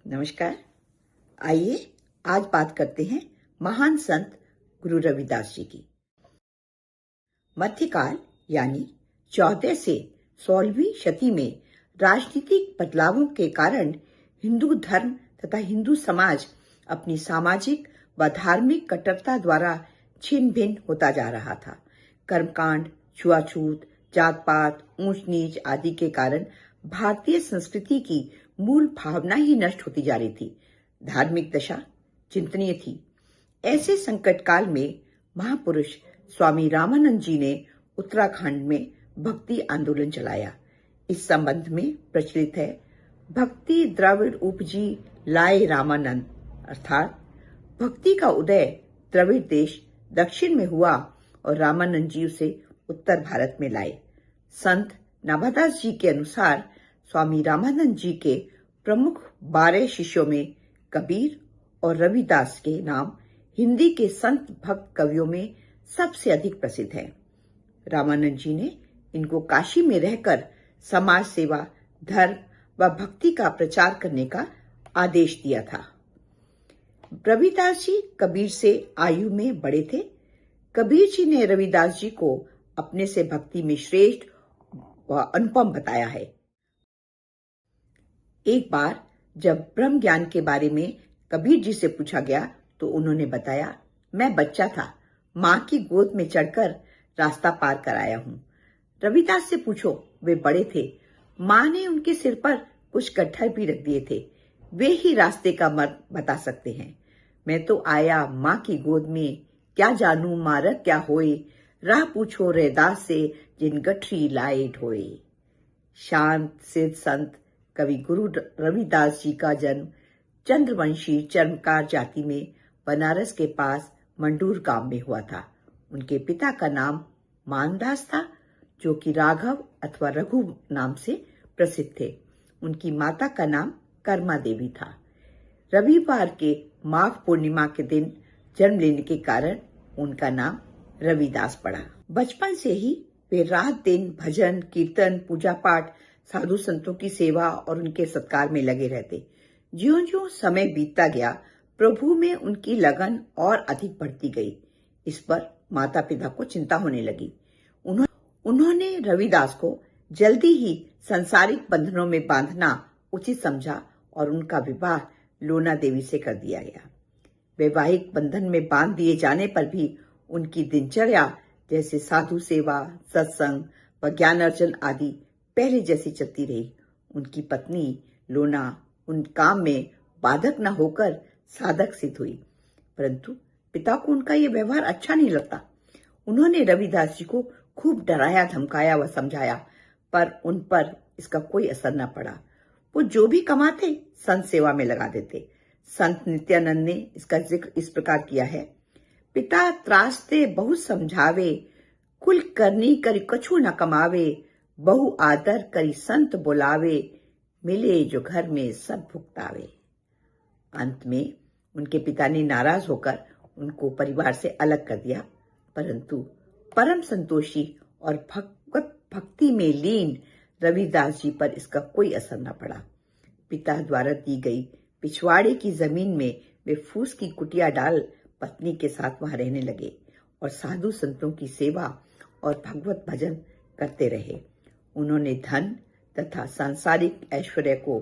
नमस्कार। आइए आज बात करते हैं महान संत गुरु रविदास जी की। मध्यकाल यानी 14 से 16वीं शती में राजनीतिक बदलावों के कारण हिंदू धर्म तथा हिंदू समाज अपनी सामाजिक व धार्मिक कट्टरता द्वारा छिन्न भिन्न होता जा रहा था। कर्मकांड, छुआछूत, जात पात, ऊंच नीच आदि के कारण भारतीय संस्कृति की मूल भावना ही नष्ट होती जा रही थी। धार्मिक दशा चिंतनीय थी। ऐसे संकट काल में महापुरुष स्वामी रामानंद जी ने उत्तराखंड में भक्ति आंदोलन चलाया। इस संबंध में प्रचलित है, भक्ति द्रविड़ उपजी लाए रामानंद, अर्थात भक्ति का उदय द्रविड़ देश दक्षिण में हुआ और रामानंद जी उसे उत्तर भारत में लाए। संत नाभादास जी के अनुसार स्वामी रामानंद जी के प्रमुख 12 शिष्यों में कबीर और रविदास के नाम हिंदी के संत भक्त कवियों में सबसे अधिक प्रसिद्ध हैं। रामानंद जी ने इनको काशी में रहकर समाज सेवा, धर्म व भक्ति का प्रचार करने का आदेश दिया था। रविदास जी कबीर से आयु में बड़े थे। कबीर जी ने रविदास जी को अपने से भक्ति में श्रेष्ठ व अनुपम बताया है। एक बार जब ब्रह्म ज्ञान के बारे में कबीर जी से पूछा गया तो उन्होंने बताया, मैं बच्चा था, माँ की गोद में चढ़कर रास्ता पार कर आया हूँ। रविदास से पूछो, वे बड़े थे, माँ ने उनके सिर पर कुछ कट्ठर भी रख दिए थे, वे ही रास्ते का मर्म बता सकते हैं। मैं तो आया माँ की गोद में, क्या जानू मारक क्या होए, राह पूछो रैदास से जिन गठरी लाए ढोए। शांत सिद्ध संत कवि गुरु रविदास जी का जन्म चंद्रवंशी चर्मकार जाति में बनारस के पास मंडूर गांव में हुआ था। उनके पिता का नाम मानदास था, जो कि राघव अथवा रघु नाम से प्रसिद्ध थे। उनकी माता का नाम कर्मा देवी था। रविवार के माघ पूर्णिमा के दिन जन्म लेने के कारण उनका नाम रविदास पड़ा। बचपन से ही वे रात दिन भजन, कीर्तन, पूजा पाठ, साधु संतों की सेवा और उनके सत्कार में लगे रहते। ज्यों-ज्यों समय बीतता गया, प्रभु में उनकी लगन और अधिक बढ़ती गई। इस पर माता पिता को चिंता होने लगी। उन्होंने रविदास को जल्दी ही सांसारिक बंधनों में बांधना उचित समझा और उनका विवाह लोना देवी से कर दिया गया। वैवाहिक बंधन में बांध दिए जाने पर भी उनकी दिनचर्या जैसे साधु सेवा, सत्संग व ज्ञान अर्जन आदि पहले जैसी चलती रही। उनकी पत्नी लोना उन काम में बाधक न होकर साधक सिद्ध हुई, परंतु पिता को उनका ये व्यवहार अच्छा नहीं लगता। उन्होंने रविदास जी को खूब डराया, धमकाया व समझाया, पर उन पर इसका कोई असर न पड़ा। वो जो भी कमाते संत सेवा में लगा देते। संत नित्यानंद ने इसका जिक्र इस प्रकार किया है, पिता त्रासते बहुत समझावे, कुल करनी करी कछु न कमावे, बहु आदर करी संत बुलावे, मिले जो घर में सब भुगतावे। अंत में उनके पिता ने नाराज होकर उनको परिवार से अलग कर दिया, परंतु परम संतोषी और भगवत भक्ति में लीन रविदास जी पर इसका कोई असर न पड़ा। पिता द्वारा दी गई पिछवाड़े की जमीन में वे फूस की कुटिया डाल पत्नी के साथ वहां रहने लगे और साधु संतों की सेवा और भगवत भजन करते रहे। उन्होंने धन तथा सांसारिक ऐश्वर्य को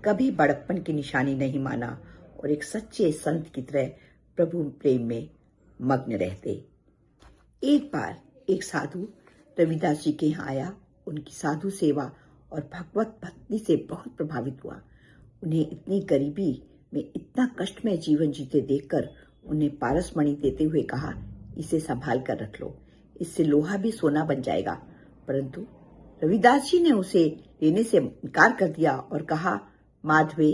कभी बड़प्पन की निशानी नहीं माना और एक सच्चे संत की तरह प्रभु प्रेम में मग्न रहते। एक बार एक साधु रविदास जी के यहाँ आया। उनकी साधु सेवा और भगवत भक्ति से बहुत प्रभावित हुआ। उन्हें इतनी गरीबी में इतना कष्टमय जीवन जीते देखकर उन्हें पारस मणि देते हुए कहा, इसे संभाल कर रख लो, इससे लोहा भी सोना बन जाएगा। परंतु रविदास जी ने उसे लेने से इनकार कर दिया और कहा, माधवे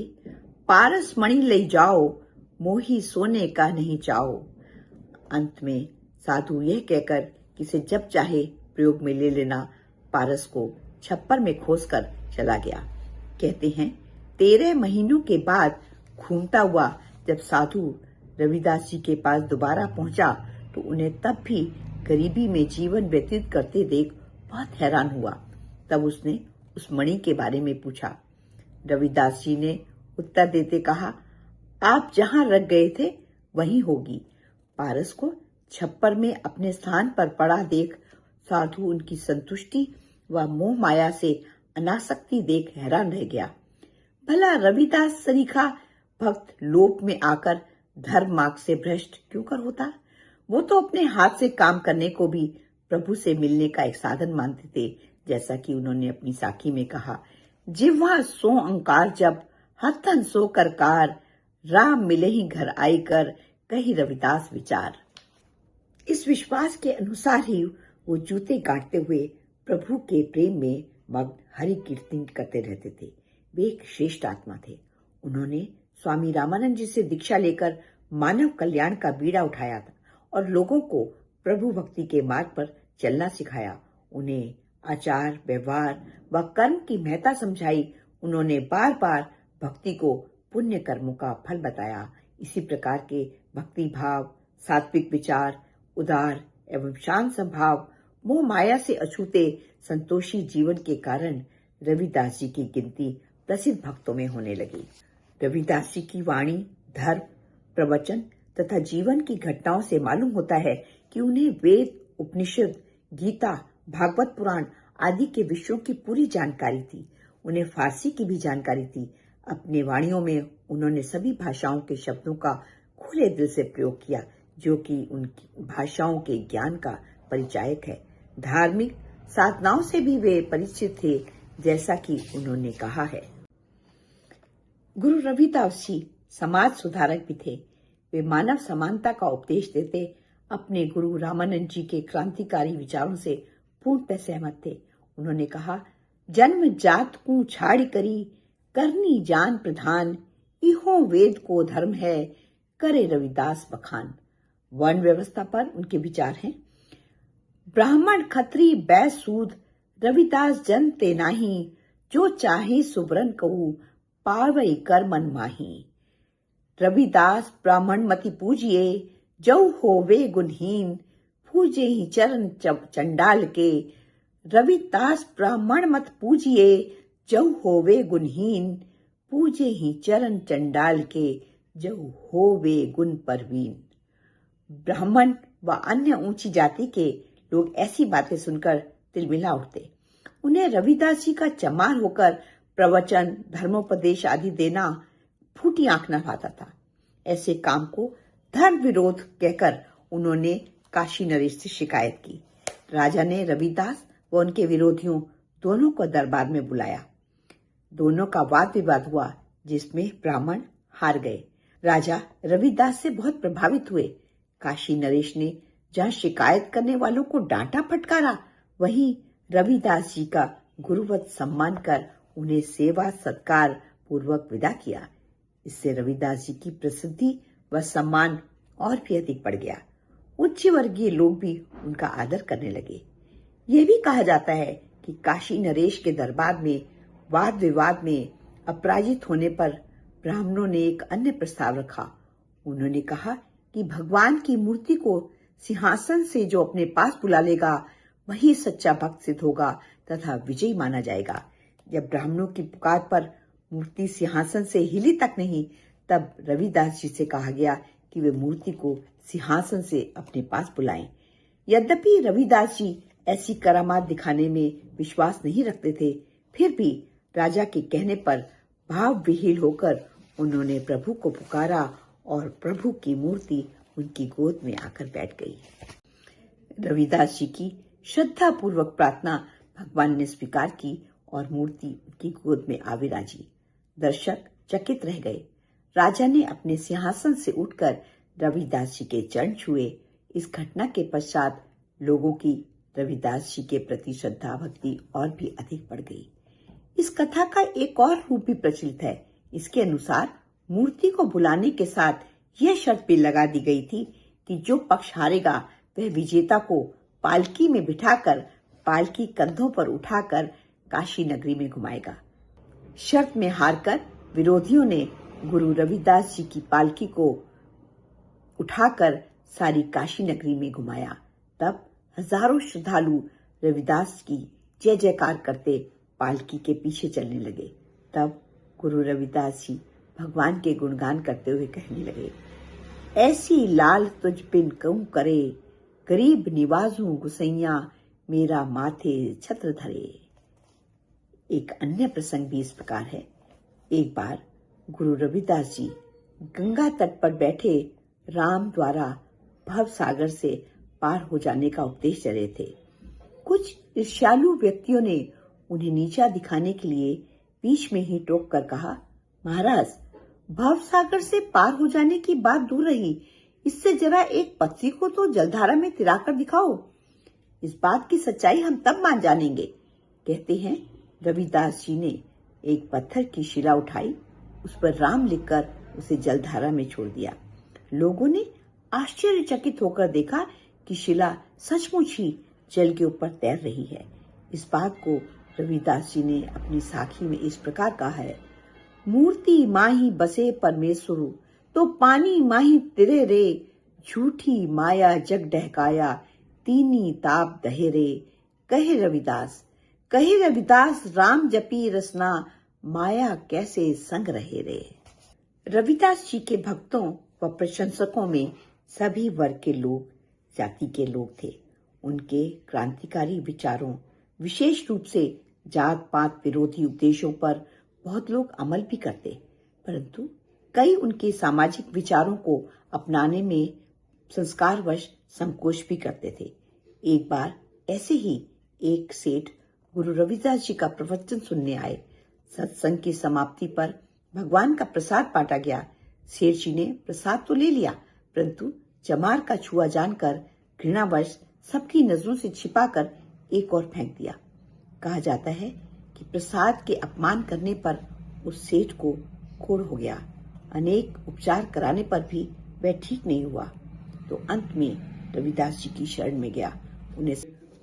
पारस मणि ले जाओ, मोही सोने का नहीं चाओ। अंत में साधु यह कहकर कि इसे जब चाहे प्रयोग में ले लेना, पारस को छप्पर में खोसकर चला गया। कहते हैं 13 महीनों के बाद घूमता हुआ जब साधु रविदास जी के पास दोबारा पहुंचा तो उन्हें तब भी गरीबी में जीवन व्यतीत करते देख बहुत हैरान हुआ। तब उसने उस मणि के बारे में पूछा। रविदास जी ने उत्तर देते कहा, आप जहां रख गए थे वहीं होगी। पारस को छप्पर में अपने स्थान पर पड़ा देख साधु उनकी संतुष्टि व मोह माया से अनासक्ति देख हैरान रह गया। भला रविदास सरीखा भक्त लोक में आकर धर्म मार्ग से भ्रष्ट क्यों कर होता? वो तो अपने हाथ से काम करने को भी प्रभु से मिलने का एक साधन मानते थे। जैसा कि उन्होंने अपनी साखी में कहा, जिह्वा सो अंकार जब हथन सो करकार, राम मिले ही घर आई कर, कही रविदास विचार। इस विश्वास के अनुसार ही वो जूते काटते हुए प्रभु के प्रेम में मग्न हरि कीर्तन करते रहते थे। वे एक श्रेष्ठ आत्मा थे। उन्होंने स्वामी रामानंद जी से दीक्षा लेकर मानव कल्याण का बीड़ा उठाया था और लोगों को प्रभु भक्ति के मार्ग पर चलना सिखाया। उन्हें आचार व्यवहार व कर्म की महत्ता समझाई। उन्होंने बार बार भक्ति को पुण्य कर्मों का फल बताया। इसी प्रकार के भक्ति भाव, सात्विक विचार, उदार एवं शांत स्वभाव, मोह माया से अछूते संतोषी जीवन के कारण रविदास जी की गिनती प्रसिद्ध भक्तों में होने लगी। रविदास जी की वाणी, धर्म, प्रवचन तथा जीवन की घटनाओं से मालूम होता है कि उन्हें वेद, उपनिषद, गीता, भागवत पुराण आदि के विषयों की पूरी जानकारी थी। उन्हें फारसी की भी जानकारी थी। अपने वाणियों में उन्होंने सभी भाषाओं के शब्दों का खुले दिल से प्रयोग किया, जो कि उनकी भाषाओं के ज्ञान का परिचायक है। धार्मिक साधनाओं से भी वे परिचित थे, जैसा कि उन्होंने कहा है। गुरु रविदास जी समाज सुधारक भी थे। वे मानव समानता का उपदेश देते अपने गुरु रामानंद जी के क्रांतिकारी विचारों से पूर्णतः सहमत थे। उन्होंने कहा, जन्म जात को छाड़ करी, करनी जान प्रधान, इहो वेद को धर्म है, करे रविदास बखान। वर्ण व्यवस्था पर उनके विचार हैं। ब्राह्मण खत्री बैस सूद, रविदास जन ते नाही, जो चाहे सुबरन कहू, पावई कर मन माही। रविदास ब्राह्मण मति पूजिए, जऊ होवे गुणहीन, पूजे ही चरण चंडाल के। रविदास ब्राह्मण मत पूजिए, जऊ होवे गुणहीन, पूजे ही चरण चंडाल के, जऊ होवे गुण परवीन। ब्राह्मण व अन्य ऊंची जाति के लोग ऐसी बातें सुनकर तिलमिला उठते। उन्हें रविदास जी का चमार होकर प्रवचन, धर्मोपदेश आदि देना फूटी आंख न भाता था। ऐसे काम को धर्म विरोध कहकर उन्होंने काशी नरेश से शिकायत की। राजा ने रविदास व उनके विरोधियों दोनों को दरबार में बुलाया। दोनों का वाद विवाद हुआ, जिसमें ब्राह्मण हार गए। राजा रविदास से बहुत प्रभावित हुए। काशी नरेश ने जहां शिकायत करने वालों को डांटा फटकारा, वहीं रविदास जी का गुरुवत सम्मान कर उन्हें सेवा सत्कार पूर्वक विदा किया। इससे रविदास जी की प्रसिद्धि व सम्मान और भी अधिक बढ़ गया। उच्च वर्गीय लोग भी उनका आदर करने लगे। यह भी कहा जाता है कि काशी नरेश के दरबार में वाद विवाद में अपराजित होने पर ब्राह्मणों ने एक अन्य प्रस्ताव रखा। उन्होंने कहा कि भगवान की मूर्ति को सिंहासन से जो अपने पास बुला लेगा, वही सच्चा भक्त सिद्ध होगा तथा विजयी माना जाएगा। जब ब्राह्मणों की पुकार पर मूर्ति सिंहासन से हिली तक नहीं, तब रविदास जी से कहा गया कि वे मूर्ति को सिंहासन से अपने पास बुलाएं। यद्यपि रविदास जी ऐसी करामात दिखाने में विश्वास नहीं रखते थे, फिर भी राजा के कहने पर भाव विहीन होकर उन्होंने प्रभु को पुकारा और प्रभु की मूर्ति उनकी गोद में आकर बैठ गई। रविदास जी की श्रद्धा पूर्वक प्रार्थना भगवान ने स्वीकार की और मूर्ति उनकी गोद में आ विराजी। दर्शक चकित रह गए। राजा ने अपने सिंहासन से उठकर रविदास जी के चरण छुए। इस घटना के पश्चात लोगों की रविदास जी के प्रति श्रद्धा भक्ति और भी अधिक बढ़ गई। इस कथा का एक और रूप भी प्रचलित है। इसके अनुसार मूर्ति को बुलाने के साथ यह शर्त भी लगा दी गई थी कि जो पक्ष हारेगा वह विजेता को पालकी में बिठाकर पालकी कंधों पर उठाकर काशी नगरी में घुमाएगा। शर्त में हारकर विरोधियों ने गुरु रविदास जी की पालकी को उठाकर सारी काशी नगरी में घुमाया। तब हजारों श्रद्धालु रविदास की जय जयकार करते पालकी के पीछे चलने लगे। तब गुरु रविदास जी भगवान के गुणगान करते हुए कहने लगे, ऐसी लाल तुझ बिन कहूं करे, गरीब निवाजूं गुसैया, मेरा माथे छत्र धरे। एक अन्य प्रसंग भी इस प्रकार है। एक बार गुरु रविदास जी गंगा तट पर बैठे राम द्वारा भव सागर से पार हो जाने का उपदेश दे रहे थे। कुछ ईर्ष्यालु व्यक्तियों ने उन्हें नीचा दिखाने के लिए बीच में ही टोक कर कहा, महाराज, भव सागर से पार हो जाने की बात दूर रही, इससे जरा एक पत्थरी को तो जलधारा में तिराकर दिखाओ, इस बात की सच्चाई हम तब मान जानेंगे। कहते हैं रविदास जी ने एक पत्थर की शिला उठाई, उस पर राम लिखकर उसे जलधारा में छोड़ दिया। लोगों ने आश्चर्यचकित होकर देखा कि शिला सचमुच ही जल के ऊपर तैर रही है। इस बात को रविदास जी ने अपनी साखी में इस प्रकार कहा है, मूर्ति माही बसे परमेश्वरु, तो पानी माही तिरे रे, झूठी माया जग डहकाया, तीनी ताप दहे रे। कहे रविदास राम जपी रसना, माया कैसे संग रहे रे। रविदास जी के भक्तों व प्रशंसकों में सभी वर्ग के लोग, जाति के लोग थे। उनके क्रांतिकारी विचारों, विशेष रूप से जात पात विरोधी उपदेशों पर बहुत लोग अमल भी करते, परंतु कई उनके सामाजिक विचारों को अपनाने में संस्कारवश संकोच भी करते थे। एक बार ऐसे ही एक सेठ गुरु रविदास जी का प्रवचन सुनने आए। सत्संग की समाप्ति पर भगवान का प्रसाद बांटा गया। सेठ जी ने प्रसाद तो ले लिया, परंतु चमार का छुआ जानकर घृणावश सबकी नजरों से छिपाकर एक और फेंक दिया। कहा जाता है कि प्रसाद के अपमान करने पर उस सेठ को कोढ़ हो गया। अनेक उपचार कराने पर भी वह ठीक नहीं हुआ, तो अंत में रविदास जी की शरण में गया।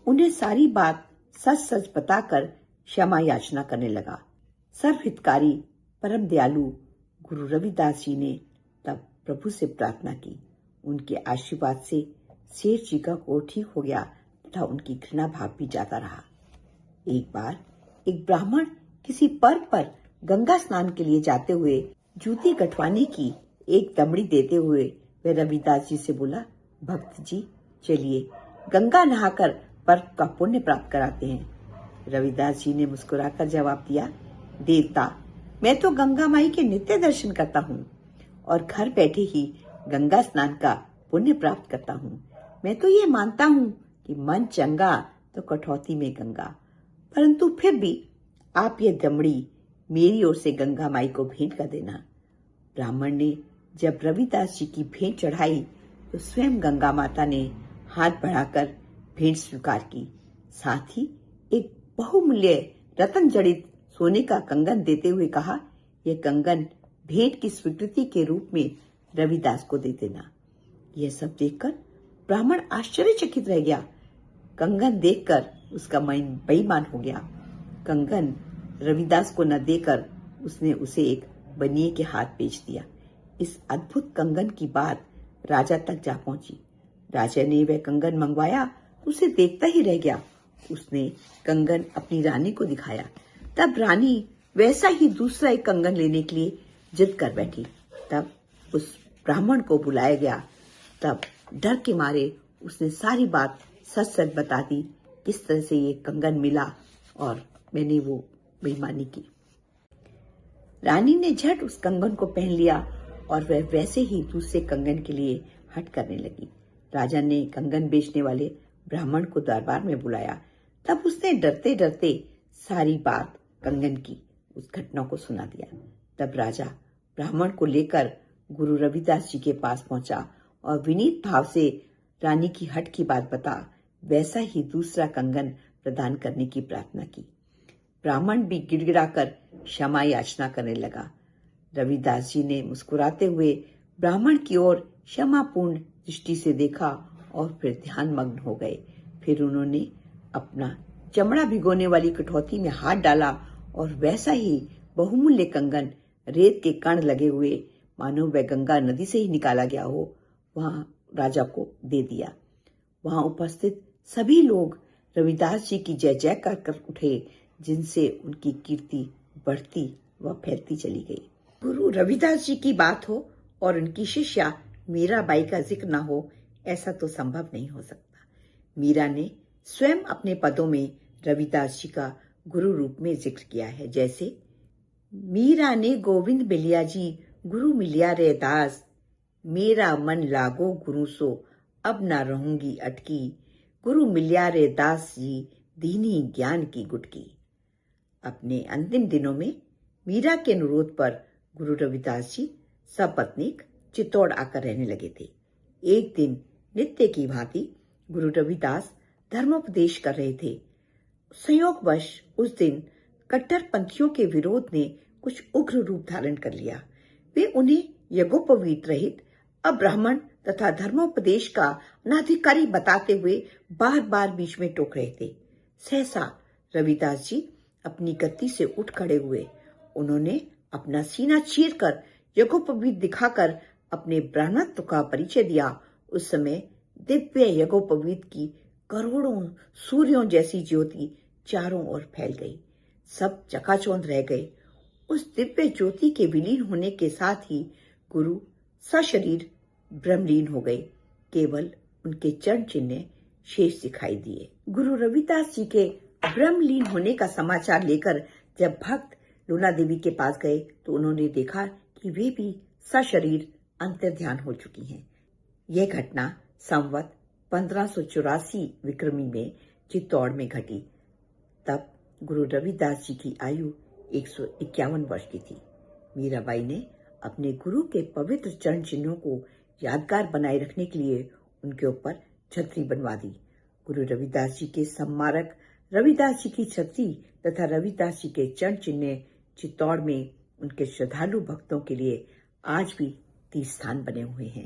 उन्हें सारी बात सच सच बताकर क्षमा याचना करने लगा। सर्वहितकारी परम दयालु गुरु रविदास जी ने तब प्रभु से प्रार्थना की। उनके आशीर्वाद से सेठ जी का कोढ़ ठीक हो गया तथा उनकी घृणा भाव भी जाता रहा। एक बार एक ब्राह्मण किसी पर्व पर गंगा स्नान के लिए जाते हुए जूती गठवाने की एक दमड़ी देते हुए वह रविदास जी से बोला, भक्त जी चलिए गंगा नहाकर पर्व का पुण्य प्राप्त कराते हैं। रविदास जी ने मुस्कुराकर जवाब दिया, देवता, मैं तो गंगा माई के नित्य दर्शन करता हूँ और घर बैठे ही गंगा स्नान का पुण्य प्राप्त करता हूँ। मैं तो ये मानता हूँ कि मन चंगा तो कठौती में गंगा, परंतु फिर भी आप ये दमड़ी मेरी ओर से गंगा माई को भेंट कर देना। ब्राह्मण ने जब रविदास जी की भेंट चढ़ाई तो स्वयं गंगा माता ने हाथ बढ़ाकर भेंट स्वीकार की। साथ ही एक बहुमूल्य रत्न जड़ित सोने का कंगन देते हुए कहा, यह कंगन भेंट की स्वीकृति के रूप में रविदास को दे देना। यह सब देखकर ब्राह्मण आश्चर्यचकित रह गया। कंगन देखकर उसका मन बेईमान हो गया। कंगन रविदास को न देकर उसने उसे एक बनिए के हाथ बेच दिया। इस अद्भुत कंगन की बात राजा तक जा पहुंची। राजा ने वह कंगन मंगवाया, उसे देखता ही रह गया। उसने कंगन अपनी रानी को दिखाया। तब रानी वैसा ही दूसरा एक कंगन लेने के लिए जिद कर बैठी। तब उस ब्राह्मण को बुलाया गया। तब डर के मारे उसने सारी बात सच सच बता दी, किस तरह से ये कंगन मिला और मैंने वो बेईमानी की। रानी ने झट उस कंगन को पहन लिया और वह वैसे ही दूसरे कंगन के लिए हट करने लगी। राजा ने कंगन बेचने वाले ब्राह्मण को दरबार में बुलाया। तब उसने डरते डरते सारी बात कंगन की उस घटना को सुना दिया। तब राजा ब्राह्मण को लेकर गुरु रविदास जी के पास पहुंचा और विनीत भाव से रानी की हट की बात बता वैसा ही दूसरा कंगन प्रदान करने की प्रार्थना की। ब्राह्मण भी गिड़गिड़ाकर क्षमा याचना करने लगा। रविदास जी ने मुस्कुराते हुए ब्राह्मण की ओर क्षमापूर्ण दृष्टि से देखा और फिर ध्यान मग्न हो गए। फिर उन्होंने अपना चमड़ा भिगोने वाली कठौती में हाथ डाला और वैसा ही बहुमूल्य कंगन रेत के कण लगे हुए मानो वह गंगा नदी से ही निकाला गया हो, वहां राजा को दे दिया। वहां उपस्थित सभी लोग रविदास जी की जय जयकार कर उठे, जिनसे उनकी कीर्ति बढ़ती व फैलती चली गई। गुरु रविदास जी की बात हो और उनकी शिष्या मीराबाई का जिक्र न हो, ऐसा तो संभव नहीं हो सकता। मीरा ने स्वयं अपने पदों में रविदास जी का गुरु रूप में जिक्र किया है, जैसे मीरा ने गोविंद मिलिया जी गुरु मिलिया रे दास, मेरा मन लागो गुरु सो अब ना रहूंगी अटकी, गुरु मिलिया रे दास जी दीनी ज्ञान की गुटकी। अपने अंतिम दिनों में मीरा के अनुरोध पर गुरु रविदास जी सपत्नीक चित्तौड़ आकर रहने लगे थे। एक दिन नित्य की भांति गुरु रविदास धर्मोपदेश कर रहे थे। संयोगवश उस दिन कट्टरपंथियों के विरोध ने कुछ उग्र रूप धारण कर लिया। वे उन्हें यज्ञोपवीत रहित अब्राह्मण तथा धर्मोपदेश का अनाधिकारी बताते हुए बार बार बीच में टोक रहे थे। सहसा रविदास जी अपनी गद्दी से उठ खड़े हुए। उन्होंने अपना सीना चीरकर यज्ञोपवीत दिखाकर अपने ब्राह्मणत्व का परिचय दिया। उस समय दिव्य यज्ञोपवीत की करोड़ों सूर्यों जैसी ज्योति चारों ओर फैल गई। सब चकाचौंध रह गए। उस दिव्य ज्योति के विलीन होने के साथ ही गुरु सशरीर ब्रह्मलीन हो गए। केवल उनके चरण चिन्ह शेष दिखाई दिए। गुरु रविदास जी के ब्रह्मलीन होने का समाचार लेकर जब भक्त लूना देवी के पास गए तो उन्होंने देखा कि वे भी सशरीर अंतर्ध्यान हो चुकी हैं। यह घटना संवत 1584 विक्रमी में चित्तौड़ में घटी। तब गुरु रविदास जी की आयु 151 वर्ष की थी। मीराबाई ने अपने गुरु के पवित्र चरण चिन्हों को यादगार बनाए रखने के लिए उनके ऊपर छतरी बनवा दी। गुरु रविदास जी के सम्मारक रविदास जी की छतरी तथा रविदास जी के चरण चिन्ह चित्तौड़ में उनके श्रद्धालु भक्तों के लिए आज भी तीर्थ स्थान बने हुए हैं।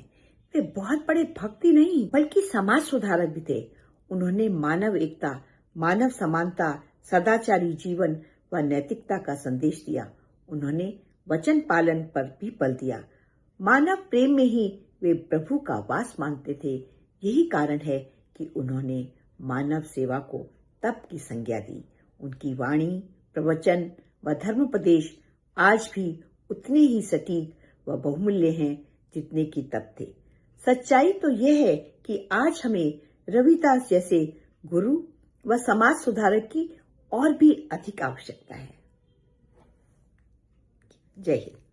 वे बहुत बड़े भक्त ही नहीं बल्कि समाज सुधारक भी थे। उन्होंने मानव एकता, मानव समानता, सदाचारी जीवन व नैतिकता का संदेश दिया। उन्होंने वचन पालन पर भी बल दिया। मानव प्रेम में ही वे प्रभु का वास मानते थे। यही कारण है कि उन्होंने मानव सेवा को तप की संज्ञा दी। उनकी वाणी, प्रवचन व धर्मोपदेश आज भी उतने ही सटीक व बहुमूल्य हैं जितने की तप थे। सच्चाई तो यह है कि आज हमें रविदास जैसे गुरु व समाज सुधारक की और भी अधिक आवश्यकता है। जय हिंद।